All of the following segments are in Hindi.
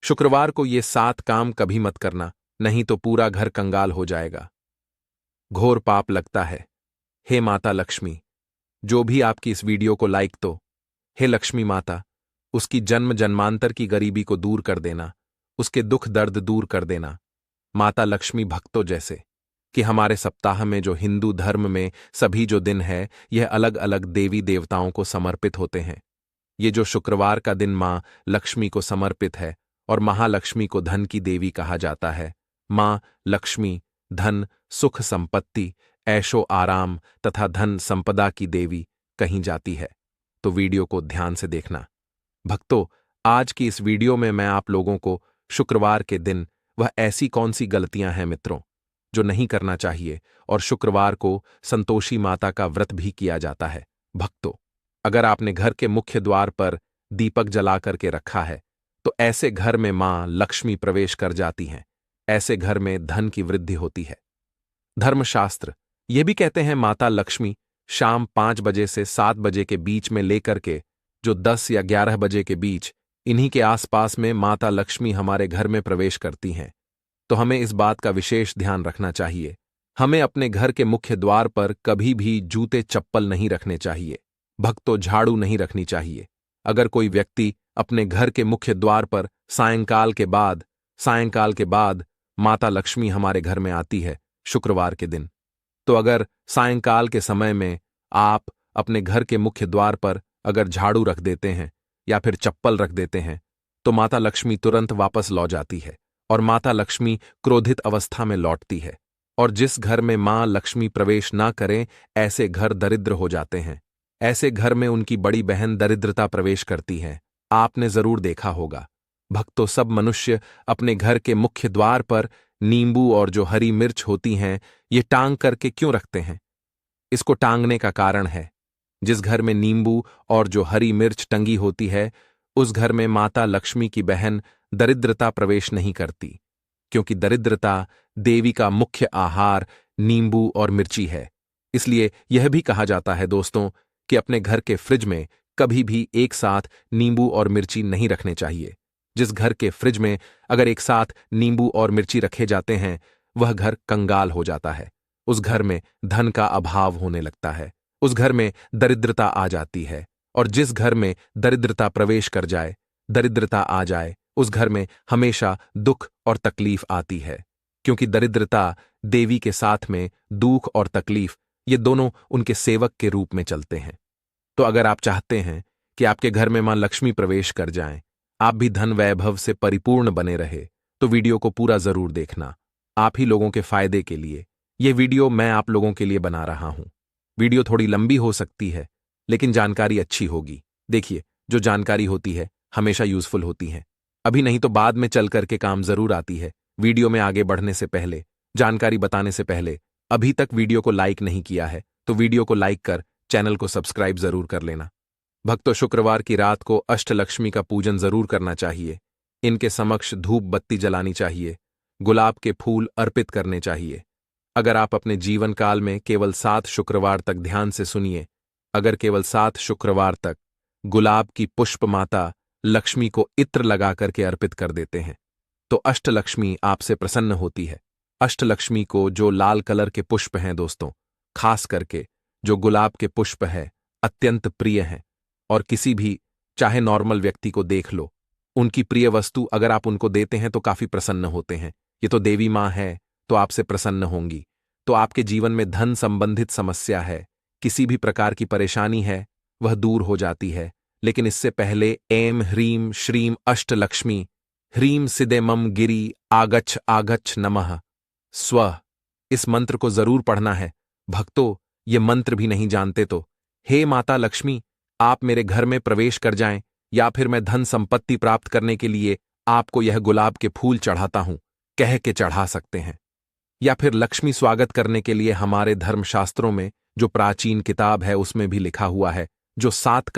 शुक्रवार को ये 7 काम कभी मत करना, नहीं तो पूरा घर कंगाल हो जाएगा। घोर पाप लगता है। हे माता लक्ष्मी, जो भी आपकी इस वीडियो को लाइक तो, हे लक्ष्मी माता, उसकी जन्म जन्मांतर की गरीबी को दूर कर देना, उसके दुख दर्द दूर कर देना। माता लक्ष्मी भक्तों जैसे कि हमारे सप्ताह में जो हिंदू धर्म में सभी जो दिन है, यह अलग अलग देवी देवताओं को समर्पित होते हैं। ये जो शुक्रवार का दिन मां लक्ष्मी को समर्पित है और महालक्ष्मी को धन की देवी कहा जाता है। मां लक्ष्मी धन, सुख, संपत्ति, ऐशो आराम तथा धन संपदा की देवी कही जाती है। तो वीडियो को ध्यान से देखना। भक्तों, आज की इस वीडियो में मैं आप लोगों को शुक्रवार के दिन वह ऐसी कौन सी गलतियां हैं मित्रों जो नहीं करना चाहिए, और शुक्रवार को संतोषी माता का व्रत भी किया जाता है। भक्तों, अगर आपने घर के मुख्य द्वार पर दीपक जला करके रखा है तो ऐसे घर में मां लक्ष्मी प्रवेश कर जाती हैं। ऐसे घर में धन की वृद्धि होती है। धर्मशास्त्र ये भी कहते हैं माता लक्ष्मी शाम 5 बजे से 7 बजे के बीच में लेकर के जो 10 या 11 बजे के बीच, इन्हीं के आसपास में माता लक्ष्मी हमारे घर में प्रवेश करती हैं। तो हमें इस बात का विशेष ध्यान रखना चाहिए। हमें अपने घर के मुख्य द्वार पर कभी भी जूते चप्पल नहीं रखने चाहिए। भक्तों, झाड़ू नहीं रखनी चाहिए। अगर कोई व्यक्ति अपने घर के मुख्य द्वार पर सायंकाल के बाद माता लक्ष्मी हमारे घर में आती है शुक्रवार के दिन, तो अगर सायंकाल के समय में आप अपने घर के मुख्य द्वार पर अगर झाड़ू रख देते हैं या फिर चप्पल रख देते हैं तो माता लक्ष्मी तुरंत वापस लौट जाती है और माता लक्ष्मी क्रोधित अवस्था में लौटती है। और जिस घर में मां लक्ष्मी प्रवेश ना करें, ऐसे घर दरिद्र हो जाते हैं। ऐसे घर में उनकी बड़ी बहन दरिद्रता प्रवेश करती है। आपने जरूर देखा होगा। भक्तों, सब मनुष्य अपने घर के मुख्य द्वार पर नींबू और जो हरी मिर्च होती हैं, ये टांग करके क्यों रखते हैं? इसको टांगने का कारण है, जिस घर में नींबू और जो हरी मिर्च टंगी होती है, उस घर में माता लक्ष्मी की बहन दरिद्रता प्रवेश नहीं करती, क्योंकि दरिद्रता देवी का मुख्य आहार नींबू और मिर्ची है। इसलिए यह भी कहा जाता है दोस्तों कि अपने घर के फ्रिज में कभी भी एक साथ नींबू और मिर्ची नहीं रखने चाहिए। जिस घर के फ्रिज में अगर एक साथ नींबू और मिर्ची रखे जाते हैं, वह घर कंगाल हो जाता है। उस घर में धन का अभाव होने लगता है। उस घर में दरिद्रता आ जाती है। और जिस घर में दरिद्रता प्रवेश कर जाए, दरिद्रता आ जाए, उस घर में हमेशा दुख और तकलीफ आती है, क्योंकि दरिद्रता देवी के साथ में दुख और तकलीफ ये दोनों उनके सेवक के रूप में चलते हैं। तो अगर आप चाहते हैं कि आपके घर में मां लक्ष्मी प्रवेश कर जाएं, आप भी धन वैभव से परिपूर्ण बने रहे, तो वीडियो को पूरा जरूर देखना। आप ही लोगों के फायदे के लिए यह वीडियो मैं आप लोगों के लिए बना रहा हूं। वीडियो थोड़ी लंबी हो सकती है, लेकिन जानकारी अच्छी होगी। देखिए, जो जानकारी होती है हमेशा यूजफुल होती है। अभी नहीं तो बाद में चल करके काम जरूर आती है। वीडियो में आगे बढ़ने से पहले, जानकारी बताने से पहले अभी तक वीडियो को लाइक नहीं किया है तो वीडियो को लाइक कर चैनल को सब्सक्राइब जरूर कर लेना। भक्तों, शुक्रवार की रात को अष्टलक्ष्मी का पूजन जरूर करना चाहिए। इनके समक्ष धूप बत्ती जलानी चाहिए। गुलाब के फूल अर्पित करने चाहिए। अगर आप अपने जीवन काल में केवल 7 शुक्रवार तक ध्यान से सुनिए, अगर केवल 7 शुक्रवार तक गुलाब की पुष्प माता लक्ष्मी को इत्र लगा करके अर्पित कर देते हैं, तो अष्टलक्ष्मी आपसे प्रसन्न होती है। अष्टलक्ष्मी को जो लाल कलर के पुष्प हैं दोस्तों, खास करके जो गुलाब के पुष्प है, अत्यंत प्रिय हैं। और किसी भी चाहे नॉर्मल व्यक्ति को देख लो, उनकी प्रिय वस्तु अगर आप उनको देते हैं तो काफी प्रसन्न होते हैं। ये तो देवी मां है, तो आपसे प्रसन्न होंगी। तो आपके जीवन में धन संबंधित समस्या है, किसी भी प्रकार की परेशानी है, वह दूर हो जाती है। लेकिन इससे पहले ऐं ह्रीं श्रीं अष्टलक्ष्मी ह्रीं सिदे मम गिरी आगच्छ आगच्छ नमः स्व, इस मंत्र को जरूर पढ़ना है। भक्तों, ये मंत्र भी नहीं जानते तो हे माता लक्ष्मी, आप मेरे घर में प्रवेश कर जाएं, या फिर मैं धन संपत्ति प्राप्त करने के लिए आपको यह गुलाब के फूल चढ़ाता हूं, कह के चढ़ा सकते हैं। या फिर लक्ष्मी स्वागत करने के लिए हमारे धर्मशास्त्रों में जो प्राचीन किताब है उसमें भी लिखा हुआ है, जो 7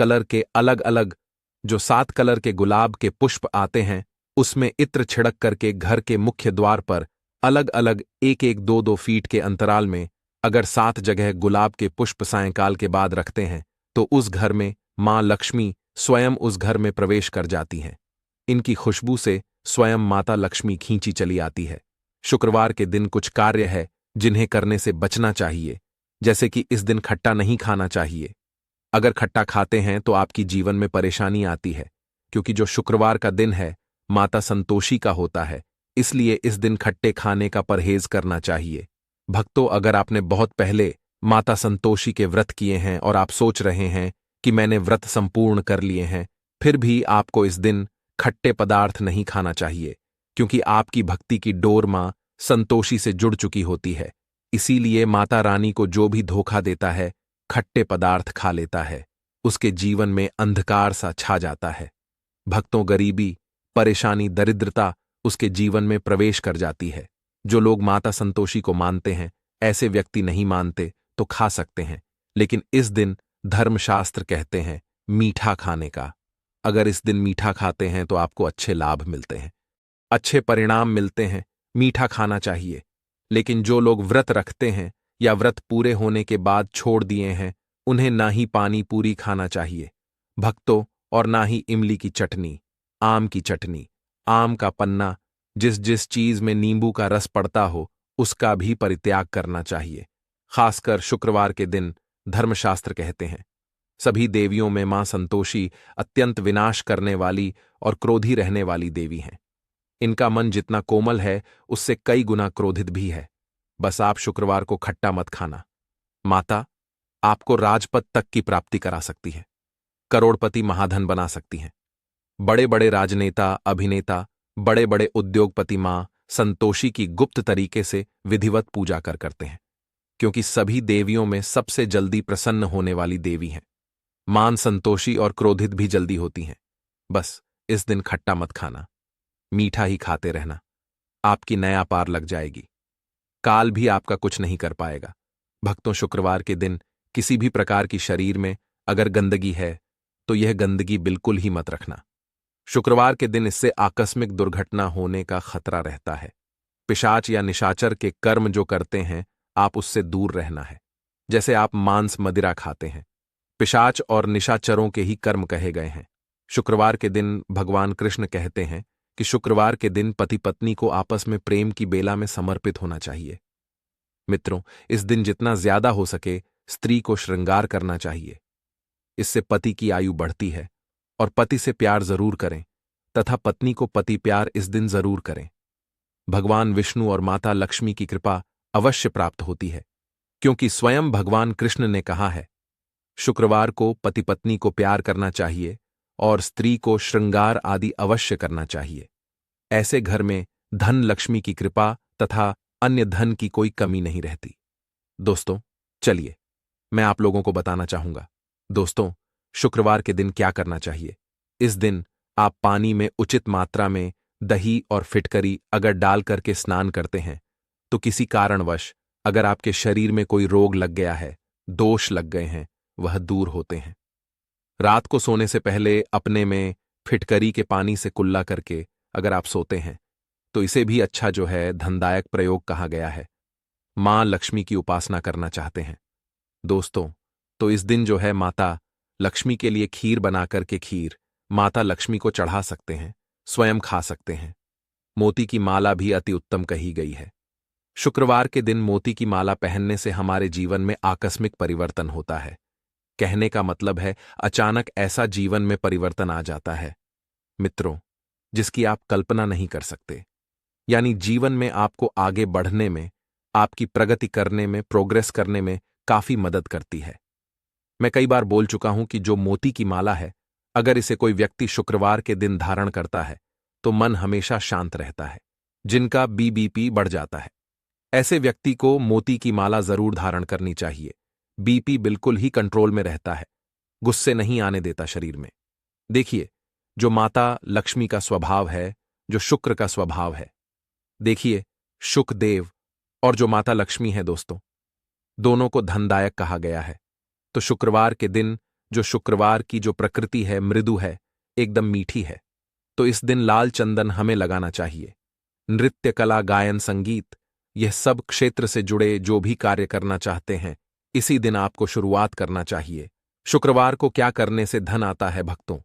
कलर के गुलाब के पुष्प आते हैं, उसमें इत्र छिड़क करके घर के मुख्य द्वार पर अलग अलग 1-1, 2-2 फीट के अंतराल में अगर 7 जगह गुलाब के पुष्प सायंकाल के बाद रखते हैं, तो उस घर में मां लक्ष्मी स्वयं उस घर में प्रवेश कर जाती हैं। इनकी खुशबू से स्वयं माता लक्ष्मी खींची चली आती है। शुक्रवार के दिन कुछ कार्य है जिन्हें करने से बचना चाहिए, जैसे कि इस दिन खट्टा नहीं खाना चाहिए। अगर खट्टा खाते हैं तो आपकी जीवन में परेशानी आती है, क्योंकि जो शुक्रवार का दिन है माता संतोषी का होता है, इसलिए इस दिन खट्टे खाने का परहेज करना चाहिए। भक्तों, अगर आपने बहुत पहले माता संतोषी के व्रत किए हैं और आप सोच रहे हैं कि मैंने व्रत संपूर्ण कर लिए हैं, फिर भी आपको इस दिन खट्टे पदार्थ नहीं खाना चाहिए, क्योंकि आपकी भक्ति की डोर मां संतोषी से जुड़ चुकी होती है। इसीलिए माता रानी को जो भी धोखा देता है, खट्टे पदार्थ खा लेता है, उसके जीवन में अंधकार सा छा जाता है। भक्तों, गरीबी, परेशानी, दरिद्रता उसके जीवन में प्रवेश कर जाती है। जो लोग माता संतोषी को मानते हैं, ऐसे व्यक्ति नहीं मानते तो खा सकते हैं, लेकिन इस दिन धर्मशास्त्र कहते हैं मीठा खाने का। अगर इस दिन मीठा खाते हैं तो आपको अच्छे लाभ मिलते हैं, अच्छे परिणाम मिलते हैं। मीठा खाना चाहिए। लेकिन जो लोग व्रत रखते हैं या व्रत पूरे होने के बाद छोड़ दिए हैं, उन्हें ना ही पानी पूरी खाना चाहिए भक्तों, और ना ही इमली की चटनी, आम की चटनी, आम का पन्ना, जिस जिस चीज में नींबू का रस पड़ता हो उसका भी परित्याग करना चाहिए। खासकर शुक्रवार के दिन धर्मशास्त्र कहते हैं सभी देवियों में मां संतोषी अत्यंत विनाश करने वाली और क्रोधी रहने वाली देवी हैं। इनका मन जितना कोमल है उससे कई गुना क्रोधित भी है। बस आप शुक्रवार को खट्टा मत खाना। माता आपको राजपद तक की प्राप्ति करा सकती है, करोड़पति महाधन बना सकती हैं। बड़े बड़े राजनेता, अभिनेता, बड़े बड़े उद्योगपति मां संतोषी की गुप्त तरीके से विधिवत पूजा करते हैं, क्योंकि सभी देवियों में सबसे जल्दी प्रसन्न होने वाली देवी हैं। मान संतोषी और क्रोधित भी जल्दी होती हैं। बस इस दिन खट्टा मत खाना, मीठा ही खाते रहना। आपकी नया पार लग जाएगी, काल भी आपका कुछ नहीं कर पाएगा। भक्तों, शुक्रवार के दिन किसी भी प्रकार की शरीर में अगर गंदगी है तो यह गंदगी बिल्कुल ही मत रखना। शुक्रवार के दिन इससे आकस्मिक दुर्घटना होने का खतरा रहता है। पिशाच या निशाचर के कर्म जो करते हैं, आप उससे दूर रहना है। जैसे आप मांस मदिरा खाते हैं, पिशाच और निशाचरों के ही कर्म कहे गए हैं। शुक्रवार के दिन भगवान कृष्ण कहते हैं कि शुक्रवार के दिन पति पत्नी को आपस में प्रेम की बेला में समर्पित होना चाहिए। मित्रों, इस दिन जितना ज्यादा हो सके स्त्री को श्रृंगार करना चाहिए। इससे पति की आयु बढ़ती है। और पति से प्यार जरूर करें तथा पत्नी को पति प्यार इस दिन जरूर करें। भगवान विष्णु और माता लक्ष्मी की कृपा अवश्य प्राप्त होती है, क्योंकि स्वयं भगवान कृष्ण ने कहा है शुक्रवार को पति पत्नी को प्यार करना चाहिए और स्त्री को श्रृंगार आदि अवश्य करना चाहिए। ऐसे घर में धन लक्ष्मी की कृपा तथा अन्य धन की कोई कमी नहीं रहती। दोस्तों, चलिए मैं आप लोगों को बताना चाहूंगा। दोस्तों, शुक्रवार के दिन क्या करना चाहिए। इस दिन आप पानी में उचित मात्रा में दही और फिटकरी अगर डाल करके स्नान करते हैं तो किसी कारणवश अगर आपके शरीर में कोई रोग लग गया है, दोष लग गए हैं, वह दूर होते हैं। रात को सोने से पहले अपने में फिटकरी के पानी से कुल्ला करके अगर आप सोते हैं तो इसे भी अच्छा जो है धनदायक प्रयोग कहा गया है। मां लक्ष्मी की उपासना करना चाहते हैं दोस्तों, तो इस दिन जो है माता लक्ष्मी के लिए खीर बनाकर के खीर माता लक्ष्मी को चढ़ा सकते हैं, स्वयं खा सकते हैं। मोती की माला भी अति उत्तम कही गई है। शुक्रवार के दिन मोती की माला पहनने से हमारे जीवन में आकस्मिक परिवर्तन होता है। कहने का मतलब है अचानक ऐसा जीवन में परिवर्तन आ जाता है मित्रों, जिसकी आप कल्पना नहीं कर सकते। यानी जीवन में आपको आगे बढ़ने में, आपकी प्रगति करने में, प्रोग्रेस करने में काफी मदद करती है। मैं कई बार बोल चुका हूं कि जो मोती की माला है, अगर इसे कोई व्यक्ति शुक्रवार के दिन धारण करता है तो मन हमेशा शांत रहता है। जिनका बीपी बढ़ जाता है, ऐसे व्यक्ति को मोती की माला जरूर धारण करनी चाहिए। बीपी बिल्कुल ही कंट्रोल में रहता है, गुस्से नहीं आने देता शरीर में। देखिए, जो माता लक्ष्मी का स्वभाव है, जो शुक्र का स्वभाव है, देखिए शुकदेव और जो माता लक्ष्मी है दोस्तों, दोनों को धनदायक कहा गया है। तो शुक्रवार के दिन जो शुक्रवार की जो प्रकृति है मृदु है, एकदम मीठी है, तो इस दिन लाल चंदन हमें लगाना चाहिए। नृत्य कला, गायन, संगीत, यह सब क्षेत्र से जुड़े जो भी कार्य करना चाहते हैं, इसी दिन आपको शुरुआत करना चाहिए। शुक्रवार को क्या करने से धन आता है भक्तों?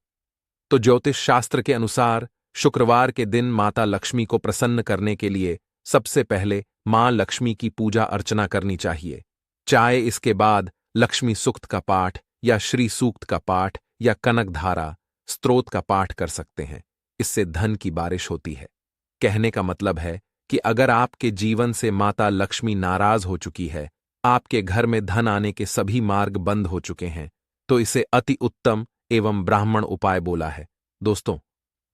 तो ज्योतिष शास्त्र के अनुसार शुक्रवार के दिन माता लक्ष्मी को प्रसन्न करने के लिए सबसे पहले मां लक्ष्मी की पूजा अर्चना करनी चाहिए। चाहे इसके बाद लक्ष्मी सूक्त का पाठ या श्री सूक्त का पाठ या कनक धारा स्तोत्र का पाठ कर सकते हैं। इससे धन की बारिश होती है। कहने का मतलब है कि अगर आपके जीवन से माता लक्ष्मी नाराज हो चुकी है, आपके घर में धन आने के सभी मार्ग बंद हो चुके हैं, तो इसे अति उत्तम एवं ब्राह्मण उपाय बोला है। दोस्तों,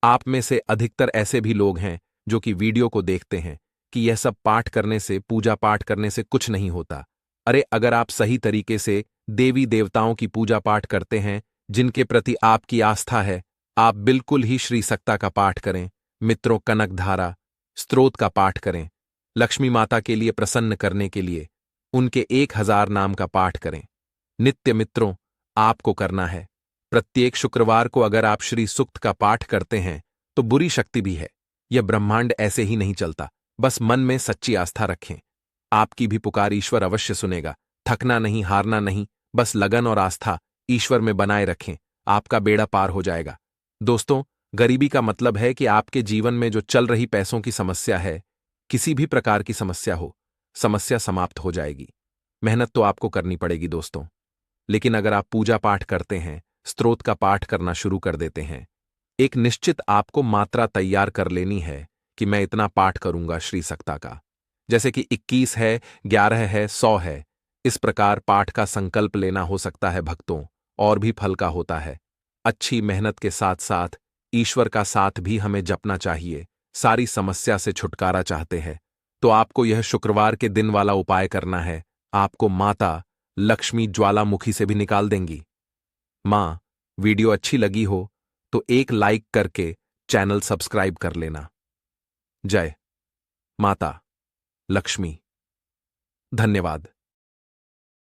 आप में से अधिकतर ऐसे भी लोग हैं जो कि वीडियो को देखते हैं कि यह सब पाठ करने से, पूजा पाठ करने से कुछ नहीं होता। अरे, अगर आप सही तरीके से देवी देवताओं की पूजा पाठ करते हैं, जिनके प्रति आपकी आस्था है, आप बिल्कुल ही श्री सक्ता का पाठ करें, मित्रों कनक धारा स्तोत्र का पाठ करें, लक्ष्मी माता के लिए प्रसन्न करने के लिए उनके 1000 नाम का पाठ करें। नित्य मित्रों, आपको करना है। प्रत्येक शुक्रवार को अगर आप श्री सूक्त का पाठ करते हैं तो बुरी शक्ति भी है। यह ब्रह्मांड ऐसे ही नहीं चलता। बस मन में सच्ची आस्था रखें। आपकी भी पुकार ईश्वर अवश्य सुनेगा। थकना नहीं, हारना नहीं, बस लगन और आस्था ईश्वर में बनाए रखें, आपका बेड़ा पार हो जाएगा। दोस्तों, गरीबी का मतलब है कि आपके जीवन में जो चल रही पैसों की समस्या है, किसी भी प्रकार की समस्या हो, समस्या समाप्त हो जाएगी। मेहनत तो आपको करनी पड़ेगी दोस्तों, लेकिन अगर आप पूजा पाठ करते हैं, स्तोत्र का पाठ करना शुरू कर देते हैं, एक निश्चित आपको मात्रा तैयार कर लेनी है कि मैं इतना पाठ करूंगा श्री सक्ता का। जैसे कि 21 है, 11 है, 100 है। इस प्रकार पाठ का संकल्प लेना हो सकता है भक्तों, और भी फल का होता है। अच्छी मेहनत के साथ साथ ईश्वर का साथ भी हमें जपना चाहिए। सारी समस्या से छुटकारा चाहते हैं तो आपको यह शुक्रवार के दिन वाला उपाय करना है। आपको माता लक्ष्मी ज्वालामुखी से भी निकाल देंगी। मां, वीडियो अच्छी लगी हो तो एक लाइक करके चैनल सब्सक्राइब कर लेना। जय माता लक्ष्मी। धन्यवाद।